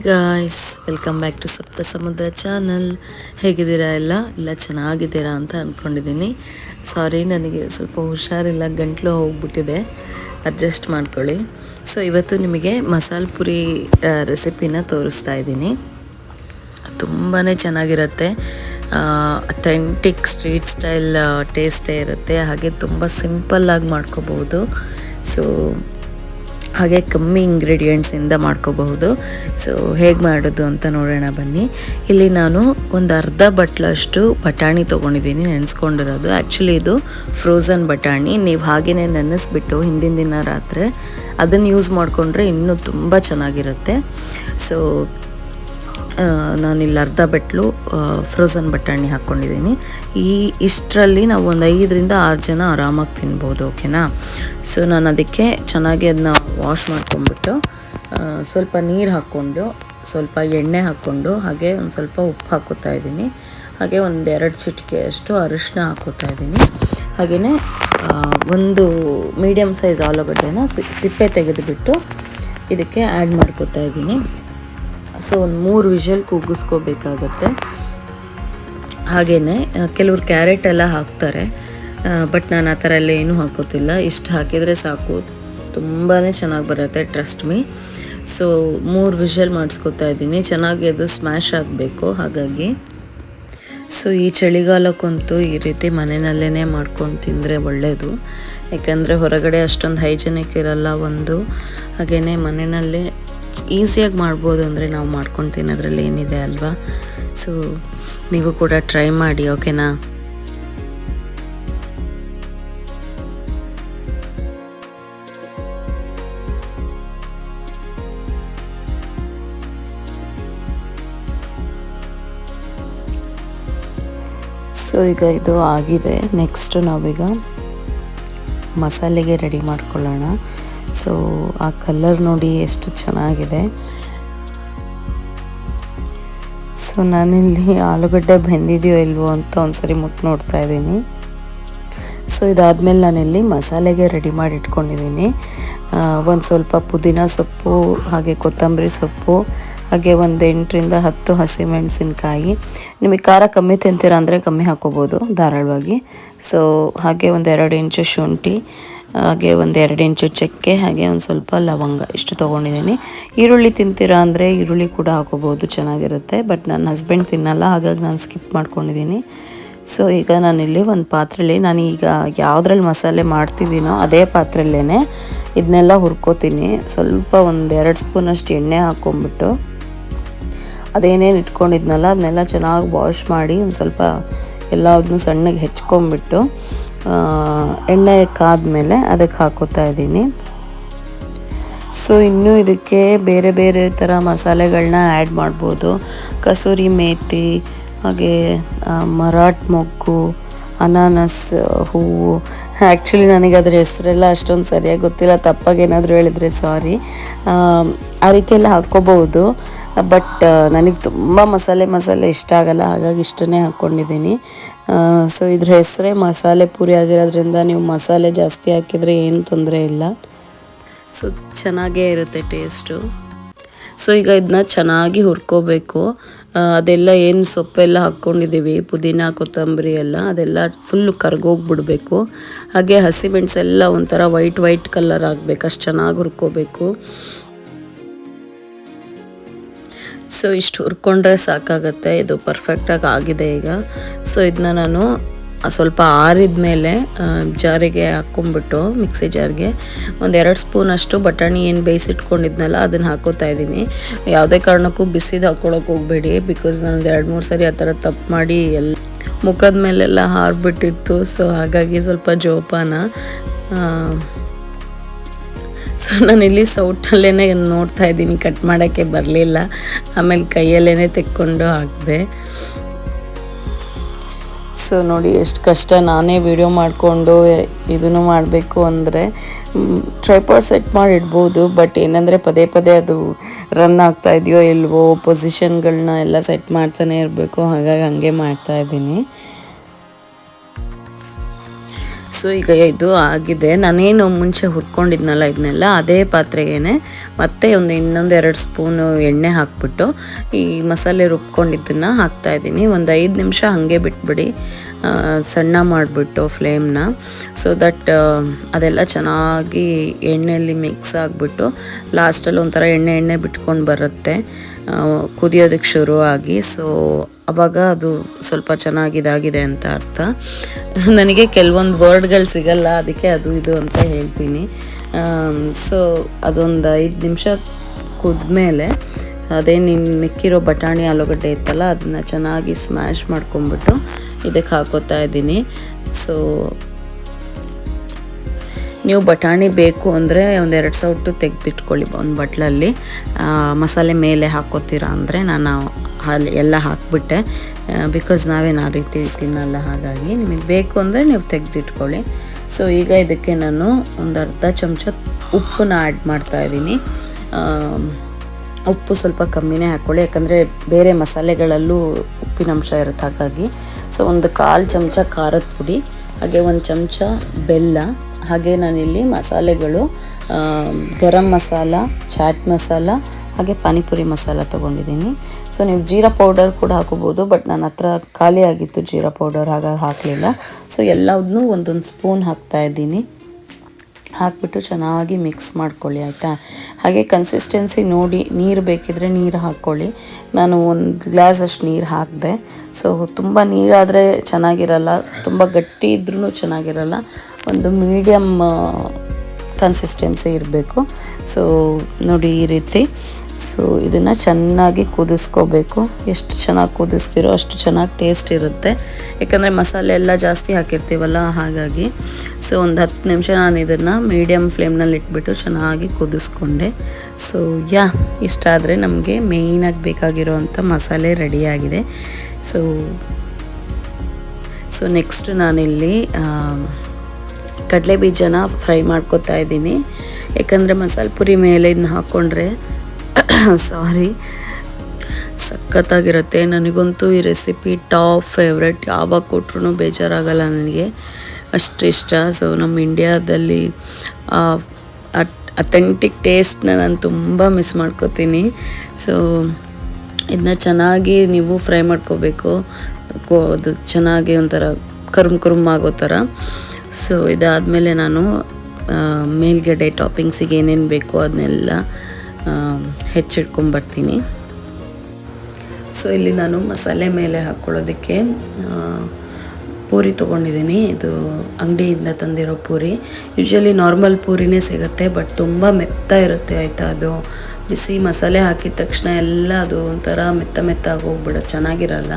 Guys, welcome back to ಸಪ್ತ ಸಮುದ್ರ channel. ಹೇಗಿದ್ದೀರಾ? ಎಲ್ಲ ಚೆನ್ನಾಗಿದ್ದೀರಾ ಅಂತ ಅಂದ್ಕೊಂಡಿದ್ದೀನಿ. ಸಾರಿ, ನನಗೆ ಸ್ವಲ್ಪ ಹುಷಾರಿಲ್ಲ, ಗಂಟ್ಲು ಹೋಗ್ಬಿಟ್ಟಿದೆ, ಅಡ್ಜಸ್ಟ್ ಮಾಡ್ಕೊಳ್ಳಿ. ಸೊ ಇವತ್ತು ನಿಮಗೆ ಮಸಾಲೆ ಪುರಿ ರೆಸಿಪಿನ ತೋರಿಸ್ತಾ ಇದ್ದೀನಿ. ತುಂಬಾ ಚೆನ್ನಾಗಿರುತ್ತೆ. ಅಥೆಂಟಿಕ್ ಸ್ಟ್ರೀಟ್ ಸ್ಟೈಲ್ ಟೇಸ್ಟೇ ಇರುತ್ತೆ. ಹಾಗೆ ತುಂಬ ಸಿಂಪಲ್ಲಾಗಿ ಮಾಡ್ಕೋಬಹುದು. ಸೊ ಹಾಗೆ ಕಮ್ಮಿ ಇಂಗ್ರೀಡಿಯೆಂಟ್ಸಿಂದ ಮಾಡ್ಕೋಬಹುದು. ಸೊ ಹೇಗೆ ಮಾಡೋದು ಅಂತ ನೋಡೋಣ ಬನ್ನಿ. ಇಲ್ಲಿ ನಾನು ಒಂದು ಅರ್ಧ ಬಟ್ಲಷ್ಟು ಬಟಾಣಿ ತೊಗೊಂಡಿದ್ದೀನಿ, ನೆನೆಸ್ಕೊಂಡಿರೋದು. ಆ್ಯಕ್ಚುಲಿ ಇದು ಫ್ರೋಝನ್ ಬಟಾಣಿ. ನೀವು ಹಾಗೆಯೇ ನೆನೆಸ್ಬಿಟ್ಟು ಹಿಂದಿನ ದಿನ ರಾತ್ರಿ ಅದನ್ನು ಯೂಸ್ ಮಾಡಿಕೊಂಡ್ರೆ ಇನ್ನೂ ತುಂಬ ಚೆನ್ನಾಗಿರುತ್ತೆ. ಸೊ ನಾನಿಲ್ಲಿ ಅರ್ಧ ಬಟ್ಲು ಫ್ರೋಝನ್ ಬಟಾಣಿ ಹಾಕ್ಕೊಂಡಿದ್ದೀನಿ. ಇಷ್ಟರಲ್ಲಿ ನಾವು ಒಂದು 5-6 ಜನ ಆರಾಮಾಗಿ ತಿನ್ಬೋದು. ಓಕೆನಾ? ಸೊ ನಾನು ಅದಕ್ಕೆ ಚೆನ್ನಾಗಿ ಅದನ್ನ ವಾಶ್ ಮಾಡ್ಕೊಂಡ್ಬಿಟ್ಟು ಸ್ವಲ್ಪ ನೀರು ಹಾಕ್ಕೊಂಡು, ಸ್ವಲ್ಪ ಎಣ್ಣೆ ಹಾಕ್ಕೊಂಡು, ಹಾಗೆ ಒಂದು ಸ್ವಲ್ಪ ಉಪ್ಪು ಹಾಕೋತಾ ಇದ್ದೀನಿ. ಹಾಗೆ 1-2 ಚಿಟಿಕೆಯಷ್ಟು ಅರಿಶಿನ ಹಾಕೋತಾ ಇದ್ದೀನಿ. ಹಾಗೆಯೇ ಒಂದು ಮೀಡಿಯಮ್ ಸೈಜ್ ಆಲೂಗಡ್ಡೆನ ಸಿಪ್ಪೆ ತೆಗೆದುಬಿಟ್ಟು ಇದಕ್ಕೆ ಆ್ಯಡ್ ಮಾಡ್ಕೋತಾ ಇದ್ದೀನಿ. ಸೊ ಒಂದು 3 ವಿಷಲ್ ಕೂಗಿಸ್ಕೋಬೇಕಾಗತ್ತೆ. ಹಾಗೆಯೇ ಕೆಲವ್ರು ಕ್ಯಾರೆಟ್ ಎಲ್ಲ ಹಾಕ್ತಾರೆ, ಬಟ್ ನಾನು ಆ ಥರ ಎಲ್ಲ ಏನೂ ಹಾಕೋತಿಲ್ಲ. ಇಷ್ಟು ಹಾಕಿದರೆ ಸಾಕು, ತುಂಬಾ ಚೆನ್ನಾಗಿ ಬರುತ್ತೆ, ಟ್ರಸ್ಟ್ ಮೀ. ಸೊ 3 ವಿಷಲ್ ಮಾಡಿಸ್ಕೊತಾ ಇದ್ದೀನಿ. ಚೆನ್ನಾಗಿ ಅದು ಸ್ಮ್ಯಾಶ್ ಆಗಬೇಕು. ಹಾಗಾಗಿ ಸೊ ಈ ಚಳಿಗಾಲಕ್ಕಂತೂ ಈ ರೀತಿ ಮನೆಯಲ್ಲೇ ಮಾಡ್ಕೊಂಡು ತಿಂದರೆ ಒಳ್ಳೆಯದು. ಯಾಕಂದರೆ ಹೊರಗಡೆ ಅಷ್ಟೊಂದು ಹೈಜೆನಿಕ್ ಇರಲ್ಲ ಒಂದು. ಹಾಗೆಯೇ ಮನೆಯಲ್ಲೇ ಈಸಿಯಾಗಿ ಮಾಡ್ಬೋದು. ಅಂದರೆ ನಾವು ಮಾಡ್ಕೊಂಡು ತಿನ್ನೋದ್ರಲ್ಲಿ ಏನಿದೆ ಅಲ್ವಾ? ಸೊ ನೀವು ಕೂಡ ಟ್ರೈ ಮಾಡಿ. ಓಕೆನಾ? ಸೊ ಈಗ ಇದು ಆಗಿದೆ. ನೆಕ್ಸ್ಟ್ ನಾವೀಗ ಮಸಾಲೆಗೆ ರೆಡಿ ಮಾಡ್ಕೊಳ್ಳೋಣ. ಸೊ ಆ ಕಲರ್ ನೋಡಿ ಎಷ್ಟು ಚೆನ್ನಾಗಿದೆ. ಸೊ ನಾನಿಲ್ಲಿ ಆಲೂಗಡ್ಡೆ ಬೆಂದಿದೆಯೋ ಇಲ್ವೋ ಅಂತ ಒಂದ್ಸರಿ ಮುಟ್ಟು ನೋಡ್ತಾ ಇದ್ದೀನಿ. ಸೊ ಇದಾದಮೇಲೆ ನಾನಿಲ್ಲಿ ಮಸಾಲೆಗೆ ರೆಡಿ ಮಾಡಿ ಇಟ್ಕೊಂಡಿದ್ದೀನಿ. ಒಂದು ಸ್ವಲ್ಪ ಪುದೀನ ಸೊಪ್ಪು, ಹಾಗೆ ಕೊತ್ತಂಬರಿ ಸೊಪ್ಪು, ಹಾಗೆ ಒಂದು 8-10 ಹಸಿಮೆಣಸಿನ್ಕಾಯಿ. ನಿಮಗೆ ಖಾರ ಕಮ್ಮಿ ತಿಂತೀರ ಅಂದರೆ ಕಮ್ಮಿ ಹಾಕ್ಕೋಬೋದು ಧಾರಾಳವಾಗಿ. ಸೊ ಹಾಗೆ 1-2 ಇಂಚು ಶುಂಠಿ, ಹಾಗೆ 1-2 ಇಂಚು ಚಕ್ಕೆ, ಹಾಗೆ ಒಂದು ಸ್ವಲ್ಪ ಲವಂಗ, ಇಷ್ಟು ತೊಗೊಂಡಿದ್ದೀನಿ. ಈರುಳ್ಳಿ ತಿಂತೀರಾ ಅಂದರೆ ಈರುಳ್ಳಿ ಕೂಡ ಹಾಕೋಬೋದು, ಚೆನ್ನಾಗಿರುತ್ತೆ. ಬಟ್ ನನ್ನ ಹಸ್ಬೆಂಡ್ ತಿನ್ನಲ್ಲ, ಹಾಗಾಗಿ ನಾನು ಸ್ಕಿಪ್ ಮಾಡ್ಕೊಂಡಿದ್ದೀನಿ. ಸೊ ಈಗ ನಾನಿಲ್ಲಿ ಒಂದು ಪಾತ್ರೆಯಲ್ಲಿ, ನಾನೀಗ ಯಾವುದ್ರಲ್ಲಿ ಮಸಾಲೆ ಮಾಡ್ತಿದ್ದೀನೋ ಅದೇ ಪಾತ್ರೆಯಲ್ಲೇ ಇದನ್ನೆಲ್ಲ ಹುರ್ಕೋತೀನಿ. ಸ್ವಲ್ಪ 1-2 ಸ್ಪೂನಷ್ಟು ಎಣ್ಣೆ ಹಾಕ್ಕೊಂಬಿಟ್ಟು ಅದೇನೇನು ಇಟ್ಕೊಂಡಿದ್ನಲ್ಲ ಅದನ್ನೆಲ್ಲ ಚೆನ್ನಾಗಿ ವಾಶ್ ಮಾಡಿ ಒಂದು ಸ್ವಲ್ಪ ಎಲ್ಲದನ್ನೂ ಸಣ್ಣಗೆ ಹೆಚ್ಕೊಂಬಿಟ್ಟು ಎಣ್ಣೆ ಕಾದ್ಮೇಲೆ ಅದಕ್ಕೆ ಹಾಕೋತಾ ಇದ್ದೀನಿ. ಸೊ ಇನ್ನೂ ಇದಕ್ಕೆ ಬೇರೆ ಬೇರೆ ಥರ ಮಸಾಲೆಗಳನ್ನ ಆ್ಯಡ್ ಮಾಡ್ಬೋದು. ಕಸೂರಿ ಮೇಥಿ, ಹಾಗೆ ಮರಾಠ್ ಮೊಗ್ಗು, ಅನಾನಸ್ ಹೂವು. ಆ್ಯಕ್ಚುಲಿ ನನಗೆ ಅದರ ಹೆಸರೆಲ್ಲ ಅಷ್ಟೊಂದು ಸರಿಯಾಗಿ ಗೊತ್ತಿಲ್ಲ, ತಪ್ಪಾಗಿ ಏನಾದರೂ ಹೇಳಿದರೆ ಸಾರಿ. ಆ ರೀತಿ ಎಲ್ಲ ಹಾಕ್ಕೋಬಹುದು. ಬಟ್ ನನಗೆ ತುಂಬ ಮಸಾಲೆ ಇಷ್ಟ ಆಗಲ್ಲ, ಹಾಗಾಗಿ ಇಷ್ಟನ್ನೇ ಹಾಕ್ಕೊಂಡಿದ್ದೀನಿ. ಸೊ ಇದ್ರ ಹೆಸರೇ ಮಸಾಲೆ ಪುರಿ ಆಗಿರೋದ್ರಿಂದ ನೀವು ಮಸಾಲೆ ಜಾಸ್ತಿ ಹಾಕಿದರೆ ಏನು ತೊಂದರೆ ಇಲ್ಲ. ಸೊ ಚೆನ್ನಾಗೇ ಇರುತ್ತೆ ಟೇಸ್ಟು. ಸೊ ಈಗ ಇದನ್ನ ಚೆನ್ನಾಗಿ ಹುರ್ಕೋಬೇಕು. ಅದೆಲ್ಲ ಏನು ಸೊಪ್ಪೆಲ್ಲ ಹಾಕ್ಕೊಂಡಿದ್ದೀವಿ, ಪುದೀನ ಕೊತ್ತಂಬರಿ ಎಲ್ಲ, ಅದೆಲ್ಲ ಫುಲ್ಲು ಕರ್ಗೋಗ್ಬಿಡ್ಬೇಕು. ಹಾಗೆ ಹಸಿಮೆಣಸೆಲ್ಲ ಒಂಥರ ವೈಟ್ ಕಲರ್ ಆಗಬೇಕು, ಅಷ್ಟು ಚೆನ್ನಾಗಿ ಹುರ್ಕೋಬೇಕು. ಸೊ ಇಷ್ಟು ಹುರ್ಕೊಂಡ್ರೆ ಸಾಕಾಗತ್ತೆ. ಇದು ಪರ್ಫೆಕ್ಟಾಗಿ ಆಗಿದೆ ಈಗ. ಸೊ ಇದನ್ನ ನಾನು ಸ್ವಲ್ಪ ಆರಿದ ಮೇಲೆ ಜಾರಿಗೆ ಹಾಕ್ಕೊಂಬಿಟ್ಟು, ಮಿಕ್ಸಿ ಜಾರ್ಗೆ 1-2 ಸ್ಪೂನಷ್ಟು ಬಟಾಣಿ ಏನು ಬೇಯಿಸಿಟ್ಕೊಂಡಿದ್ನಲ್ಲ ಅದನ್ನು ಹಾಕೋತಾ ಇದ್ದೀನಿ. ಯಾವುದೇ ಕಾರಣಕ್ಕೂ ಬಿಸಿದು ಹಾಕ್ಕೊಳಕ್ಕೆ ಹೋಗಬೇಡಿ, ಬಿಕಾಸ್ ನಾನು 2-3 ಸರಿ ಆ ಥರ ತಪ್ಪು ಮಾಡಿ ಮುಖದ ಮೇಲೆಲ್ಲ ಹಾರ್ಬಿಟ್ಟಿತ್ತು. ಸೊ ಹಾಗಾಗಿ ಸ್ವಲ್ಪ ಜೋಪಾನ. ಸೊ ನಾನಿಲ್ಲಿ ಸೌಟಲ್ಲೇ ನೋಡ್ತಾ ಇದ್ದೀನಿ, ಕಟ್ ಮಾಡೋಕ್ಕೆ ಬರಲಿಲ್ಲ. ಆಮೇಲೆ ಕೈಯಲ್ಲೇ ತೆಕ್ಕೊಂಡು ಹಾಕಿದೆ. ಸೊ ನೋಡಿ ಎಷ್ಟು ಕಷ್ಟ. ನಾನೇ ವಿಡಿಯೋ ಮಾಡಿಕೊಂಡು ಇದನ್ನು ಮಾಡಬೇಕು ಅಂದರೆ ಟ್ರೈಪಾಡ್ ಸೆಟ್ ಮಾಡಿ ಇಡ್ಬೋದು. ಬಟ್ ಏನಂದರೆ ಪದೇ ಅದು ರನ್ ಆಗ್ತಾ ಇದೆಯೋ ಇಲ್ವೋ, ಪೊಸಿಷನ್ಗಳನ್ನ ಎಲ್ಲ ಸೆಟ್ ಮಾಡ್ತಾನೆ ಇರಬೇಕು. ಹಾಗಾಗಿ ಹಂಗೆ ಮಾಡ್ತಾಯಿದ್ದೀನಿ. ಸೊ ಈಗ ಇದು ಆಗಿದೆ. ನಾನೇನು ಮುಂಚೆ ಹುರ್ಕೊಂಡಿದ್ನಲ್ಲ ಇದನ್ನೆಲ್ಲ ಅದೇ ಪಾತ್ರೆಗೇ ಮತ್ತೆ ಇನ್ನೊಂದು 2 ಸ್ಪೂನು ಎಣ್ಣೆ ಹಾಕ್ಬಿಟ್ಟು ಈ ಮಸಾಲೆ ರುಬ್ಕೊಂಡಿದ್ದನ್ನು ಹಾಕ್ತಾಯಿದ್ದೀನಿ. ಒಂದು 5 ನಿಮಿಷ ಹಾಗೆ ಬಿಟ್ಬಿಡಿ, ಸಣ್ಣ ಮಾಡಿಬಿಟ್ಟು ಫ್ಲೇಮ್ನ. ಸೊ ದಟ್ ಅದೆಲ್ಲ ಚೆನ್ನಾಗಿ ಎಣ್ಣೆಯಲ್ಲಿ ಮಿಕ್ಸ್ ಆಗಿಬಿಟ್ಟು ಲಾಸ್ಟಲ್ಲಿ ಒಂಥರ ಎಣ್ಣೆ ಬಿಟ್ಕೊಂಡು ಬರುತ್ತೆ ಕುದಿಯೋದಕ್ಕೆ ಶುರುವಾಗಿ. ಸೊ ಆವಾಗ ಅದು ಸ್ವಲ್ಪ ಚೆನ್ನಾಗಿದಾಗಿದೆ ಅಂತ ಅರ್ಥ. ನನಗೆ ಕೆಲವೊಂದು ವರ್ಡ್ಗಳು ಸಿಗಲ್ಲ, ಅದಕ್ಕೆ ಅದು ಇದು ಅಂತ ಹೇಳ್ತೀನಿ. ಸೊ ಅದೊಂದು 5 ನಿಮಿಷ ಕುದ್ಮೇಲೆ ಅದೇನು ಮಿಕ್ಕಿರೋ ಬಟಾಣಿ ಆಲೂಗಡ್ಡೆ ಇತ್ತಲ್ಲ ಅದನ್ನು ಚೆನ್ನಾಗಿ ಸ್ಮ್ಯಾಶ್ ಮಾಡ್ಕೊಂಬಿಟ್ಟು ಇದಕ್ಕೆ ಹಾಕೋತಾ ಇದ್ದೀನಿ. ಸೊ ನೀವು ಬಟಾಣಿ ಬೇಕು ಅಂದರೆ ಒಂದು 2 ಸೌಟು ತೆಗೆದಿಟ್ಕೊಳ್ಳಿ ಒಂದು ಬಟ್ಲಲ್ಲಿ. ಮಸಾಲೆ ಮೇಲೆ ಹಾಕೋತೀರಾ ಅಂದರೆ ನಾನು ಎಲ್ಲ ಹಾಕಿಬಿಟ್ಟೆ, ಬಿಕಾಸ್ ನಾವೇನು ಆ ರೀತಿ ತಿನ್ನಲ್ಲ, ಹಾಗಾಗಿ ನಿಮಗೆ ಬೇಕು ಅಂದರೆ ನೀವು ತೆಗೆದಿಟ್ಕೊಳ್ಳಿ. ಸೊ ಈಗ ಇದಕ್ಕೆ ನಾನು ಒಂದು ಅರ್ಧ ಚಮಚ ಉಪ್ಪನ್ನ ಆ್ಯಡ್ ಮಾಡ್ತಾಯಿದ್ದೀನಿ. ಉಪ್ಪು ಸ್ವಲ್ಪ ಕಮ್ಮಿನೇ ಹಾಕ್ಕೊಳ್ಳಿ, ಯಾಕಂದರೆ ಬೇರೆ ಮಸಾಲೆಗಳಲ್ಲೂ ಉಪ್ಪಿನಂಶ ಇರುತ್ತೆ ಹಾಗಾಗಿ. ಸೊ ಒಂದು 1/4 ಚಮಚ ಖಾರದ ಪುಡಿ, ಹಾಗೆ 1 ಚಮಚ ಬೆಲ್ಲ, ಹಾಗೆ ನಾನಿಲ್ಲಿ ಮಸಾಲೆಗಳು ಗರಂ ಮಸಾಲ, ಚಾಟ್ ಮಸಾಲ, ಹಾಗೆ ಪಾನಿಪುರಿ ಮಸಾಲ ತೊಗೊಂಡಿದ್ದೀನಿ. ಸೊ ನೀವು ಜೀರಾ ಪೌಡರ್ ಕೂಡ ಹಾಕೋಬೋದು, ಬಟ್ ನನ್ನ ಹತ್ರ ಖಾಲಿ ಆಗಿತ್ತು ಜೀರಾ ಪೌಡರ್, ಹಾಗಾಗಿ ಹಾಕಲಿಲ್ಲ. ಸೊ ಎಲ್ಲವನ್ನೂ ಒಂದೊಂದು ಸ್ಪೂನ್ ಹಾಕ್ತಾಯಿದ್ದೀನಿ. ಹಾಕಿಬಿಟ್ಟು ಚೆನ್ನಾಗಿ ಮಿಕ್ಸ್ ಮಾಡ್ಕೊಳ್ಳಿ, ಆಯಿತಾ. ಹಾಗೆ ಕನ್ಸಿಸ್ಟೆನ್ಸಿ ನೋಡಿ, ನೀರು ಬೇಕಿದ್ರೆ ನೀರು ಹಾಕ್ಕೊಳ್ಳಿ. ನಾನು 1 ಗ್ಲಾಸ್ ಅಷ್ಟು ನೀರು ಹಾಕಿದೆ. ಸೊ ತುಂಬ ನೀರಾದರೆ ಚೆನ್ನಾಗಿರಲ್ಲ, ತುಂಬ ಗಟ್ಟಿ ಇದ್ರೂ ಚೆನ್ನಾಗಿರಲ್ಲ, ಒಂದು ಮೀಡಿಯಮ್ ಕನ್ಸಿಸ್ಟೆನ್ಸಿ ಇರಬೇಕು. ಸೊ ನೋಡಿ ಈ ರೀತಿ. ಸೊ ಇದನ್ನು ಚೆನ್ನಾಗಿ ಕುದಿಸ್ಕೋಬೇಕು. ಎಷ್ಟು ಚೆನ್ನಾಗಿ ಕುದಿಸ್ತೀರೋ ಅಷ್ಟು ಚೆನ್ನಾಗಿ ಟೇಸ್ಟ್ ಇರುತ್ತೆ, ಯಾಕಂದರೆ ಮಸಾಲೆ ಎಲ್ಲ ಜಾಸ್ತಿ ಹಾಕಿರ್ತೀವಲ್ಲ ಹಾಗಾಗಿ. ಸೊ ಒಂದು 10 ನಿಮಿಷ ನಾನು ಇದನ್ನು ಮೀಡಿಯಮ್ ಫ್ಲೇಮ್ನಲ್ಲಿ ಇಟ್ಬಿಟ್ಟು ಚೆನ್ನಾಗಿ ಕುದಿಸ್ಕೊಂಡೆ. ಸೊ ಇಷ್ಟಾದರೆ ನಮಗೆ ಮೇಯ್ನಾಗಿ ಬೇಕಾಗಿರೋವಂಥ ಮಸಾಲೆ ರೆಡಿಯಾಗಿದೆ. ಸೊ ನೆಕ್ಸ್ಟ್ ನಾನಿಲ್ಲಿ ಕಡಲೆ ಬೀಜನ ಫ್ರೈ ಮಾಡ್ಕೊತಾ ಇದ್ದೀನಿ, ಯಾಕಂದರೆ ಮಸಾಲೆ ಪುರಿ ಮೇಲೆ ಇದನ್ನ ಹಾಕ್ಕೊಂಡ್ರೆ ಸಖತ್ತಾಗಿರುತ್ತೆ. ನನಗಂತೂ ಈ ರೆಸಿಪಿ ಟಾಪ್ ಫೇವ್ರೆಟ್, ಯಾವಾಗ ಕೊಟ್ರೂ ಬೇಜಾರಾಗಲ್ಲ, ನನಗೆ ಅಷ್ಟು ಇಷ್ಟ. ಸೊ ನಮ್ಮ ಇಂಡಿಯಾದಲ್ಲಿ ಅಥೆಂಟಿಕ್ ಟೇಸ್ಟ್ನ ನಾನು ತುಂಬ ಮಿಸ್ ಮಾಡ್ಕೋತೀನಿ. ಸೊ ಇದನ್ನ ಚೆನ್ನಾಗಿ ನೀವು ಫ್ರೈ ಮಾಡ್ಕೋಬೇಕು, ಅದು ಚೆನ್ನಾಗಿ ಒಂಥರ ಕರುಮ್ ಆಗೋ ಥರ. ಸೊ ಇದಾದಮೇಲೆ ನಾನು ಮೇಲ್ಗಡೆ ಟಾಪಿಂಗ್ಸಿಗೆ ಏನೇನು ಬೇಕೋ ಅದನ್ನೆಲ್ಲ ಹೆಚ್ಚಿಟ್ಕೊಂಬರ್ತೀನಿ. ಸೊ ಇಲ್ಲಿ ನಾನು ಮಸಾಲೆ ಮೇಲೆ ಹಾಕ್ಕೊಳ್ಳೋದಕ್ಕೆ ಪೂರಿ ತೊಗೊಂಡಿದ್ದೀನಿ. ಇದು ಅಂಗಡಿಯಿಂದ ತಂದಿರೋ ಪೂರಿ. ಯೂಶ್ವಲಿ ನಾರ್ಮಲ್ ಪೂರಿನೇ ಸಿಗುತ್ತೆ, ಬಟ್ ತುಂಬ ಮೆತ್ತ ಇರುತ್ತೆ, ಆಯಿತಾ. ಅದು ಬಿಸಿ ಮಸಾಲೆ ಹಾಕಿದ ತಕ್ಷಣ ಎಲ್ಲ ಅದು ಒಂಥರ ಮೆತ್ತಾಗಿ ಹೋಗ್ಬಿಡೋದು, ಚೆನ್ನಾಗಿರಲ್ಲ.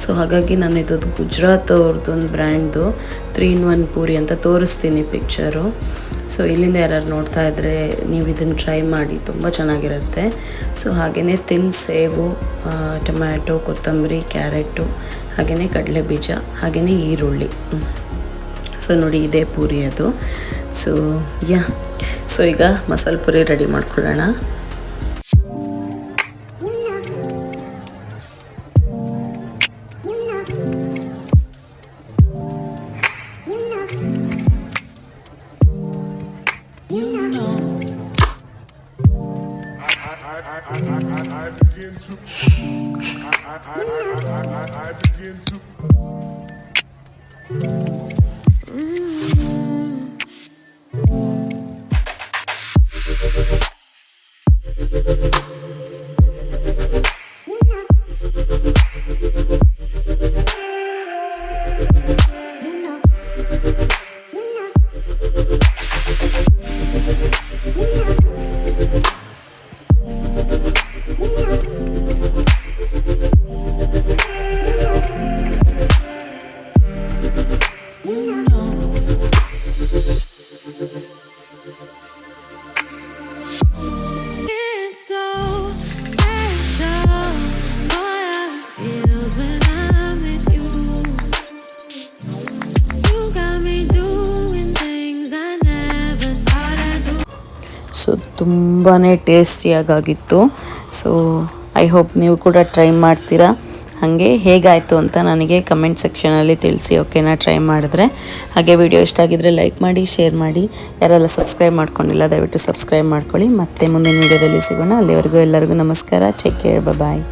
ಸೊ ಹಾಗಾಗಿ ನಾನು ಇದು ಗುಜರಾತ್ ಅವ್ರದ್ದು ಒಂದು ಬ್ರ್ಯಾಂಡ್ದು 3-in-1 ಪೂರಿ ಅಂತ ತೋರಿಸ್ತೀನಿ ಪಿಕ್ಚರು. ಸೊ ಇಲ್ಲಿಂದ ಯಾರು ನೋಡ್ತಾ ಇದ್ದರೆ ನೀವು ಇದನ್ನು ಟ್ರೈ ಮಾಡಿ, ತುಂಬ ಚೆನ್ನಾಗಿರುತ್ತೆ. ಸೊ ಹಾಗೆಯೇ ಸೇವು, ಟೊಮ್ಯಾಟೊ, ಕೊತ್ತಂಬರಿ, ಕ್ಯಾರೆಟು, ಹಾಗೆಯೇ ಕಡಲೆ ಬೀಜ, ಹಾಗೆಯೇ ಈರುಳ್ಳಿ. ಸೊ ನೋಡಿ ಇದೇ ಪೂರಿ ಅದು. ಸೊ ಈಗ ಮಸಾಲೆ ಪೂರಿ ರೆಡಿ ಮಾಡ್ಕೊಳ್ಳೋಣ. ಸೊ ತುಂಬಾ ಟೇಸ್ಟಿಯಾಗಿತ್ತು. ಸೊ ಐ ಹೋಪ್ ನೀವು ಕೂಡ ಟ್ರೈ ಮಾಡ್ತೀರಾ. ಹಾಗೆ ಹೇಗಾಯಿತು ಅಂತ ನನಗೆ ಕಮೆಂಟ್ ಸೆಕ್ಷನಲ್ಲಿ ತಿಳಿಸಿ, ಓಕೆನಾ? ಟ್ರೈ ಮಾಡಿದ್ರೆ. ಹಾಗೆ ವಿಡಿಯೋ ಇಷ್ಟ ಆಗಿದ್ರೆ ಲೈಕ್ ಮಾಡಿ, ಶೇರ್ ಮಾಡಿ. ಯಾರೆಲ್ಲ ಸಬ್ಸ್ಕ್ರೈಬ್ ಮಾಡ್ಕೊಂಡಿಲ್ಲ ದಯವಿಟ್ಟು ಸಬ್ಸ್ಕ್ರೈಬ್ ಮಾಡ್ಕೊಳ್ಳಿ. ಮತ್ತೆ ಮುಂದಿನ ವಿಡಿಯೋದಲ್ಲಿ ಸಿಗೋಣ. ಅಲ್ಲಿವರೆಗೂ ಎಲ್ಲರಿಗೂ ನಮಸ್ಕಾರ. ಟೇಕ್ ಕೇರ್, ಬಾಯ್.